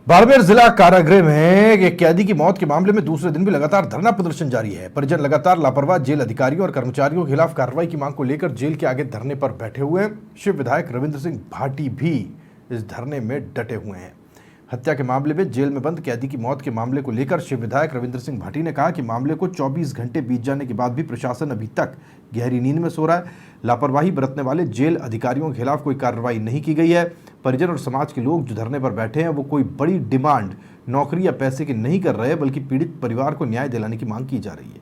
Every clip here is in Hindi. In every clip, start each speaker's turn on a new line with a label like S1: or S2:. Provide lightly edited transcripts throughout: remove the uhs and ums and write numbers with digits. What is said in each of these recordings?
S1: बाड़मेर जिला कारागृह में एक कैदी की मौत के मामले में दूसरे दिन भी लगातार धरना प्रदर्शन जारी है। परिजन लगातार लापरवाह जेल अधिकारियों और कर्मचारियों के खिलाफ कार्रवाई की मांग को लेकर जेल के आगे धरने पर बैठे हुए हैं। शिव विधायक रविंद्र सिंह भाटी भी इस धरने में डटे हुए हैं। हत्या के मामले में जेल में बंद कैदी की मौत के मामले को लेकर शिव विधायक रविंद्र सिंह भाटी ने कहा कि मामले को 24 घंटे बीत जाने के बाद भी प्रशासन अभी तक गहरी नींद में सो रहा है। लापरवाही बरतने वाले जेल अधिकारियों के खिलाफ कोई कार्रवाई नहीं की गई है। परिजन और समाज के लोग जो धरने पर बैठे हैं वो कोई बड़ी डिमांड नौकरी या पैसे की नहीं कर रहे, बल्कि पीड़ित परिवार को न्याय दिलाने की मांग की जा रही है।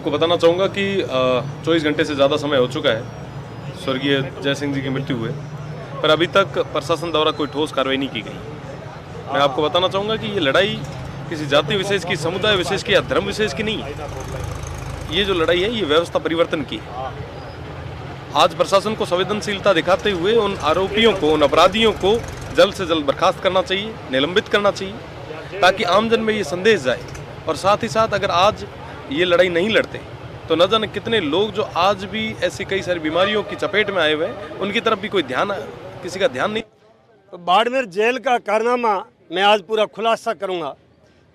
S2: आपको बताना चाहूँगा कि 24 घंटे से ज़्यादा समय हो चुका है स्वर्गीय जय सिंह जी की मृत्यु हुए, पर अभी तक प्रशासन द्वारा कोई ठोस कार्रवाई नहीं की गई। मैं आपको बताना चाहूँगा कि ये लड़ाई किसी जाति विशेष की, समुदाय विशेष की या धर्म विशेष की नहीं है। ये जो लड़ाई है ये व्यवस्था परिवर्तन की है। आज प्रशासन को संवेदनशीलता दिखाते हुए उन आरोपियों को, उन अपराधियों को जल्द से जल्द बर्खास्त करना चाहिए, निलंबित करना चाहिए, ताकि आमजन में ये संदेश जाए। और साथ ही साथ अगर आज ये लड़ाई नहीं लड़ते तो न जाने कितने लोग जो आज भी ऐसी कई सारी बीमारियों की चपेट में आए हुए हैं, उनकी तरफ भी कोई किसी का ध्यान नहीं।
S3: तो बाड़मेर जेल का कारनामा मैं आज पूरा खुलासा करूंगा।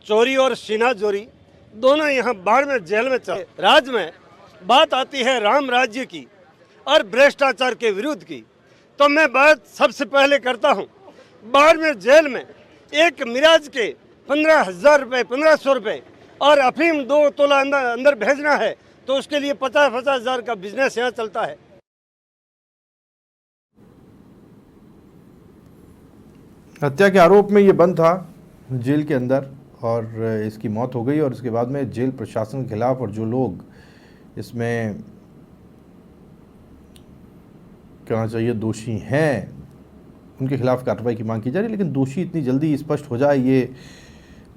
S3: चोरी और सीनाजोरी दोनों यहाँ बाड़मेर जेल में चल। राज्य में बात आती है राम राज्य की और भ्रष्टाचार के विरुद्ध की, तो मैं बात सबसे पहले करता हूँ बाड़मेर जेल में एक मिराज के 15,000 रुपये, 1,500 रुपये और अफीम 2 तोला अंदर भेजना है तो उसके लिए 50,000 का बिजनेस यहाँ चलता है।
S1: हत्या के आरोप में ये बंद था जेल के अंदर और इसकी मौत हो गई और उसके बाद में जेल प्रशासन के खिलाफ और जो लोग इसमें कहना चाहिए दोषी हैं उनके खिलाफ कार्रवाई की मांग की जा रही है। लेकिन दोषी इतनी जल्दी स्पष्ट हो जाए ये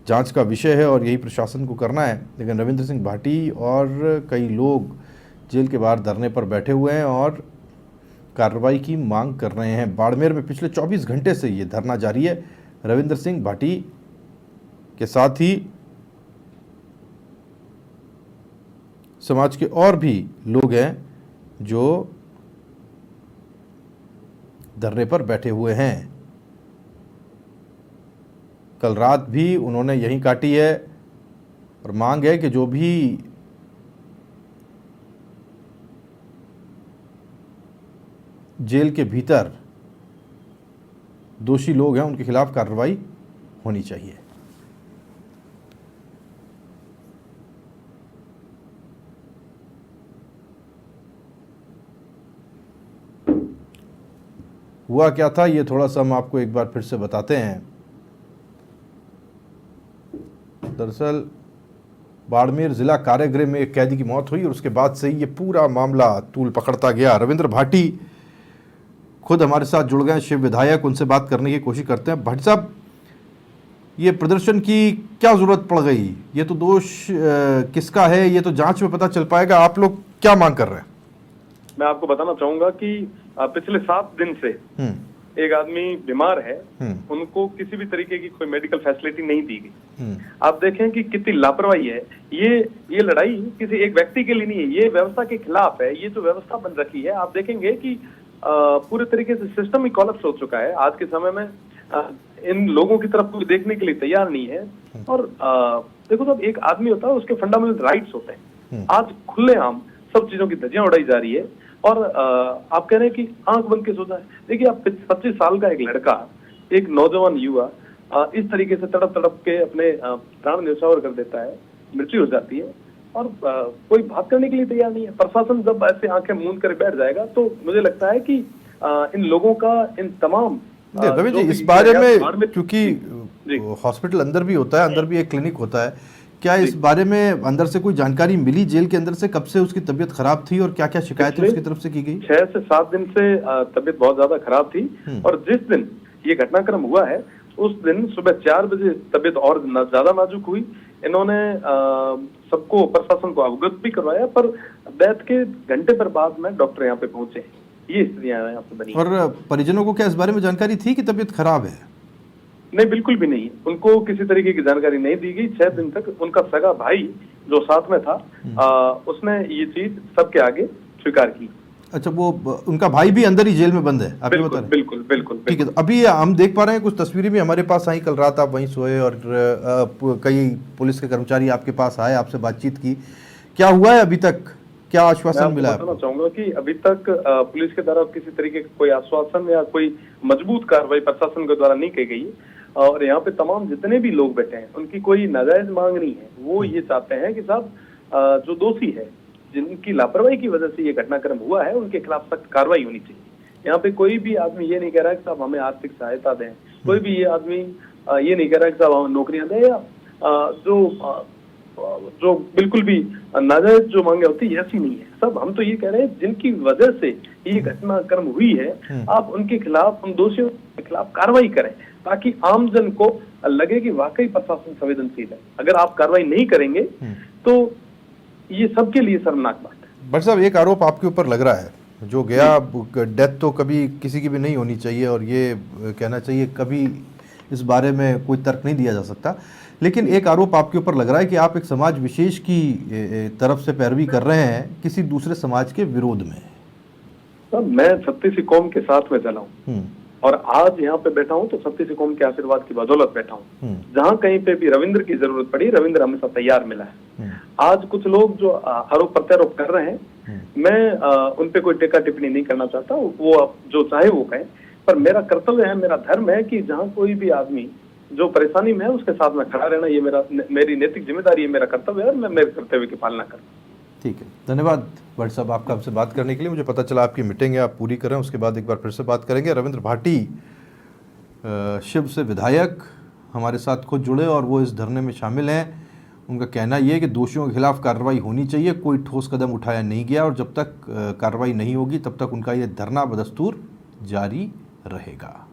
S1: जांच का विषय है और यही प्रशासन को करना है। लेकिन रविंद्र सिंह भाटी और कई लोग जेल के बाहर धरने पर बैठे हुए हैं और कार्रवाई की मांग कर रहे हैं। बाड़मेर में पिछले 24 घंटे से ये धरना जारी है। रविंद्र सिंह भाटी के साथ ही समाज के और भी लोग हैं जो धरने पर बैठे हुए हैं। कल रात भी उन्होंने यहीं काटी है और मांग है कि जो भी जेल के भीतर दोषी लोग हैं उनके खिलाफ कार्रवाई होनी चाहिए। हुआ क्या था ये थोड़ा सा हम आपको एक बार फिर से बताते हैं। दरअसल बाड़मेर जिला कारागृह में एक कैदी की मौत हुई और उसके बाद से ये पूरा मामला तूल पकड़ता गया। रविंद्र भाटी खुद हमारे साथ जुड़ गए, शिव विधायक, उनसे बात करने की कोशिश करते हैं। भाटी साहब, ये प्रदर्शन की क्या जरूरत पड़ गई? ये तो दोष किसका है ये तो जांच में पता चल पाएगा। आप लोग क्या मांग कर रहे हैं?
S2: मैं आपको बताना चाहूंगा कि पिछले 7 दिन से एक आदमी बीमार है, उनको किसी भी तरीके की कोई मेडिकल फैसिलिटी नहीं दी गई। आप देखें कि कितनी लापरवाही है। ये लड़ाई किसी एक व्यक्ति के लिए नहीं है, ये व्यवस्था के खिलाफ है। ये जो व्यवस्था बन रखी है, आप देखेंगे कि पूरे तरीके से सिस्टम ही कोलैप्स हो चुका है। आज के समय में इन लोगों की तरफ कोई देखने के लिए तैयार नहीं है। और देखो, जब एक आदमी होता है उसके फंडामेंटल राइट्स होते हैं। आज खुलेआम सब चीजों की धज्जियां उड़ाई जा रही है और आप कह रहे हैं कि आंख बंद के सो जाए। देखिए, आप 25 साल का एक लड़का, एक नौजवान युवा इस तरीके से तड़प तड़प के अपने प्राण न्यौछावर कर देता है, मृत्यु हो जाती है और कोई बात करने के लिए तैयार नहीं है। प्रशासन जब ऐसे आंखें मूंद कर बैठ जाएगा तो मुझे लगता है कि इन लोगों का, इन तमाम
S1: रवि जी, इस बारे में क्योंकि हॉस्पिटल अंदर भी होता है, अंदर भी एक क्लिनिक होता है, क्या इस बारे में अंदर से कोई जानकारी मिली? जेल के अंदर से कब से उसकी तबीयत खराब थी और क्या क्या शिकायतें उसकी तरफ से की गई?
S2: 6 से 7 दिन से तबीयत बहुत ज्यादा खराब थी और जिस दिन ये घटनाक्रम हुआ है उस दिन सुबह 4 बजे तबीयत और ज्यादा नाजुक हुई। इन्होंने सबको, प्रशासन को अवगत भी करवाया, पर डेथ के घंटे पर बाद में डॉक्टर यहाँ पे पहुंचे। ये स्थितियां यहाँ पे बनी।
S1: और परिजनों को क्या इस बारे में जानकारी थी कि तबीयत खराब है?
S2: नहीं, बिल्कुल भी नहीं। उनको किसी तरीके की जानकारी नहीं दी गई। 6 दिन तक उनका सगा भाई जो साथ में था उसने ये चीज सबके आगे स्वीकार की।
S1: अच्छा, वो उनका भाई भी अंदर ही जेल में बंद है, आप ये बता रहे हैं?
S2: बिल्कुल बिल्कुल
S1: ठीक है, तो अभी हम देख पा रहे हैं कुछ तस्वीरें भी हमारे पास आई, कल रात आप वहीं सोए और कई पुलिस के कर्मचारी आपके पास आए, आपसे बातचीत की, क्या हुआ है अभी तक, क्या आश्वासन मिला?
S2: बताना चाहूंगा कि अभी तक पुलिस के द्वारा किसी तरीके का कोई आश्वासन या कोई मजबूत कार्रवाई प्रशासन के द्वारा नहीं की गई है। और यहाँ पे तमाम जितने भी लोग बैठे हैं उनकी कोई नाजायज मांग नहीं है। वो ये चाहते हैं कि साहब जो दोषी है, जिनकी लापरवाही की वजह से ये घटनाक्रम हुआ है, उनके खिलाफ सख्त कार्रवाई होनी चाहिए। यहाँ पे कोई भी आदमी ये नहीं कह रहा है कि साहब हमें आर्थिक सहायता दें, कोई भी ये आदमी ये नहीं कह रहा है कि साहब हमें नौकरियां दें, या जो बिल्कुल भी नाजायज जो मांगे होती है ऐसी नहीं है। सब हम तो ये कह रहे हैं जिनकी वजह से ये घटनाक्रम हुई है, आप उनके खिलाफ, उन दोषियों के खिलाफ कार्रवाई करें, ताकि आमजन को लगे कि वाकई प्रशासन संवेदनशील है। अगर आप कार्रवाई नहीं करेंगे तो ये सबके लिए शर्मनाक बात है।
S1: भट्ट साहब, एक आरोप आपके ऊपर लग रहा है, जो गया, डेथ तो कभी किसी की भी नहीं होनी चाहिए और ये कहना चाहिए कभी इस बारे में कोई तर्क नहीं दिया जा सकता, लेकिन एक आरोप आपके ऊपर लग रहा है कि आप एक समाज विशेष की तरफ से पैरवी कर रहे हैं किसी दूसरे समाज के विरोध में।
S2: सर, मैं सत्य सी कौम के साथ में चला हूँ और आज यहाँ पे बैठा हूँ तो सत्य सी कौम के आशीर्वाद की बदौलत बैठा हूँ। जहाँ कहीं पे भी रविंद्र की जरूरत पड़ी, रविंद्र हमेशा तैयार मिला है। आज कुछ लोग जो आरोप प्रत्यारोप कर रहे हैं, मैं उन पे कोई टीका टिप्पणी नहीं करना चाहता, वो आप जो चाहे वो कहें, पर मेरा कर्तव्य है, मेरा धर्म है कि जहाँ कोई भी आदमी जो परेशानी में है उसके साथ में खड़ा रहना, ये मेरी नैतिक जिम्मेदारी है, मेरा कर्तव्य है और मैं मेरे कर्तव्य की पालना करूँ।
S1: ठीक है, धन्यवाद भट्ट साहब आपका हमसे बात करने के लिए। मुझे पता चला आपकी मीटिंग है, आप पूरी करें, उसके बाद एक बार फिर से बात करेंगे। रविंद्र भाटी शिव से विधायक हमारे साथ खुद जुड़े और वो इस धरने में शामिल हैं। उनका कहना ये है कि दोषियों के खिलाफ कार्रवाई होनी चाहिए, कोई ठोस कदम उठाया नहीं गया और जब तक कार्रवाई नहीं होगी तब तक उनका ये धरना बदस्तूर जारी रहेगा।